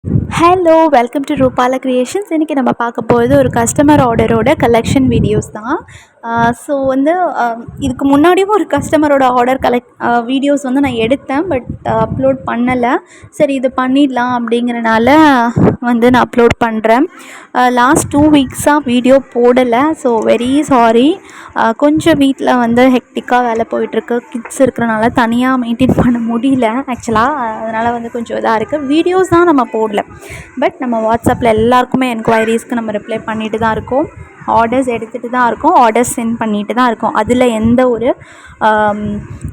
Hello welcome to Rupala creations. இன்றைக்கி நம்ம பார்க்க போகிறது ஒரு கஸ்டமர் ஆர்டரோட கலெக்ஷன் வீடியோஸ் தான். ஸோ வந்து இதுக்கு முன்னாடியும் ஒரு கஸ்டமரோட ஆர்டர் வீடியோஸ் வந்து நான் எடுத்தேன். பட் அப்லோட் பண்ணலை. சரி, இது பண்ணிடலாம் அப்படிங்கிறனால வந்து நான் அப்லோட் பண்ணுறேன். லாஸ்ட் 2 வீக்ஸாக வீடியோ போடலை. So very sorry. கொஞ்சம் வீட்டில் வந்து ஹெக்டிக்காக வேலை போயிட்டுருக்கு. கிட்ஸ் இருக்கிறனால தனியாக மெயின்டைன் பண்ண முடியல ஆக்சுவலாக. அதனால் வந்து கொஞ்சம் இதாக இருக்குது. வீடியோஸ் தான் நம்ம போடல. பட் நம்ம வாட்ஸ்அப்பில் எல்லாருக்குமே என்கொயரிஸ்க்கு நம்ம ரிப்ளை பண்ணிட்டு தான் இருக்கோம். ஆர்டர்ஸ் எடுத்துகிட்டு தான் இருக்கோம். ஆர்டர்ஸ் சென்ட் பண்ணிட்டு தான் இருக்கோம். அதில் எந்த ஒரு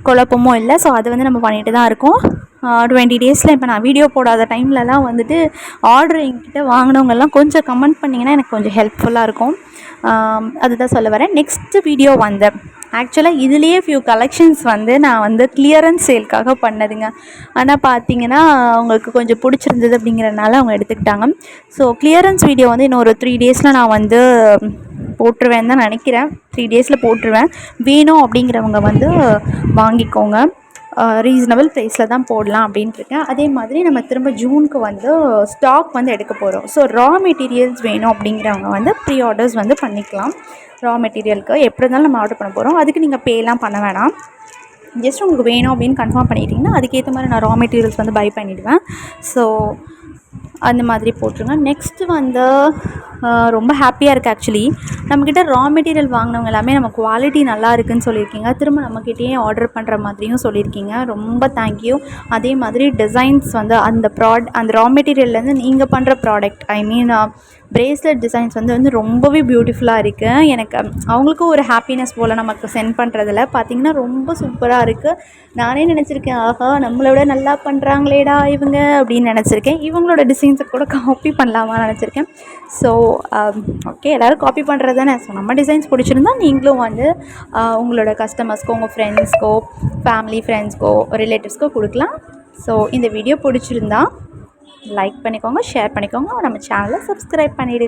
குழப்பமும் இல்லை. ஸோ அதை வந்து நம்ம பண்ணிட்டு தான் இருக்கோம். 20 டேஸில் இப்போ நான் வீடியோ போடாத டைம்லலாம் வந்துட்டு ஆர்டர் என்கிட்ட வாங்கினவங்கெல்லாம் கொஞ்சம் கமெண்ட் பண்ணிங்கன்னா எனக்கு கொஞ்சம் ஹெல்ப்ஃபுல்லாக இருக்கும். அதுதான் சொல்ல வரேன். நெக்ஸ்ட்டு வீடியோ வந்து ஆக்சுவலாக இதுலேயே ஃபியூ கலெக்ஷன்ஸ் வந்து நான் வந்து கிளியரன்ஸ் சேல்க்காக பண்ணதுங்க. ஆனால் பார்த்தீங்கன்னா அவங்களுக்கு கொஞ்சம் பிடிச்சிருந்தது அப்படிங்கிறனால அவங்க எடுத்துக்கிட்டாங்க. ஸோ கிளியரன்ஸ் வீடியோ வந்து இன்னும் ஒரு 3 டேஸில் நான் வந்து போட்டுருவேன்னு தான் நினைக்கிறேன். 3 டேஸில் போட்டுருவேன். வேணும் அப்படிங்கிறவங்க வந்து வாங்கிக்கோங்க. ரீசனபிள் ப்ரைஸில் தான் போடலாம் அப்படின்ட்டுருக்கேன். அதே மாதிரி நம்ம திரும்ப ஜூனுக்கு வந்து ஸ்டாக் வந்து எடுக்க போகிறோம். ஸோ ரா மெட்டீரியல்ஸ் வேணும் அப்படிங்கிறவங்க வந்து ப்ரீ ஆர்டர்ஸ் வந்து பண்ணிக்கலாம். ரா மெட்டீரியலுக்கு எப்படி இருந்தாலும் நம்ம ஆர்டர் பண்ண போகிறோம். அதுக்கு நீங்கள் பேலாம் பண்ண வேணாம். ஜஸ்ட் உங்களுக்கு வேணும் அப்படின்னு கன்ஃபார்ம் பண்ணிட்டீங்கன்னா அதுக்கேற்ற மாதிரி நான் ரா மெட்டீரியல்ஸ் வந்து பை பண்ணிவிடுவேன். ஸோ அந்த மாதிரி போட்டுருங்க. நெக்ஸ்ட்டு வந்து ரொம்ப ஹாப்பியாக இருக்குது ஆக்சுவலி. நம்மக்கிட்ட ரா மெட்டீரியல் வாங்கினவங்க எல்லாமே நம்ம குவாலிட்டி நல்லா இருக்குதுன்னு சொல்லியிருக்கீங்க. திரும்ப நம்மக்கிட்டேயே ஆர்டர் பண்ணுற மாதிரியும் சொல்லியிருக்கீங்க. ரொம்ப தேங்க்யூ. அதே மாதிரி டிசைன்ஸ் வந்து அந்த ரா மெட்டீரியல்லேருந்து நீங்கள் பண்ணுற ப்ராடக்ட் பிரேஸ்லெட் டிசைன்ஸ் வந்து ரொம்பவே பியூட்டிஃபுல்லாக இருக்குது. எனக்கு அவங்களுக்கும் ஒரு ஹாப்பினஸ் போல் நமக்கு சென்ட் பண்ணுறதில் பார்த்திங்கன்னா ரொம்ப சூப்பராக இருக்குது. நானே நினச்சிருக்கேன், ஆஹா நம்மளோட நல்லா பண்ணுறாங்களேடா இவங்க அப்படின்னு நினச்சிருக்கேன். இவங்களோட டிசைன்ஸை கூட காப்பி பண்ணலாமா நினச்சிருக்கேன். ஸோ ஓகே, எல்லோரும் காப்பி பண்ணுறது தானே. ஸோ நம்ம டிசைன்ஸ் பிடிச்சிருந்தா நீங்களும் வந்து உங்களோட கஸ்டமர்ஸ்க்கோ, உங்கள் ஃப்ரெண்ட்ஸ்க்கோ, ஃபேமிலி ஃப்ரெண்ட்ஸ்க்கோ, ரிலேட்டிவ்ஸ்க்கோ கொடுக்கலாம். ஸோ இந்த வீடியோ பிடிச்சிருந்தா லைக் பண்ணிக்கோங்க, ஷேர் பண்ணிக்கோங்க. நம்ம சேனலை சப்ஸ்கிரைப் பண்ணிவிடுங்க.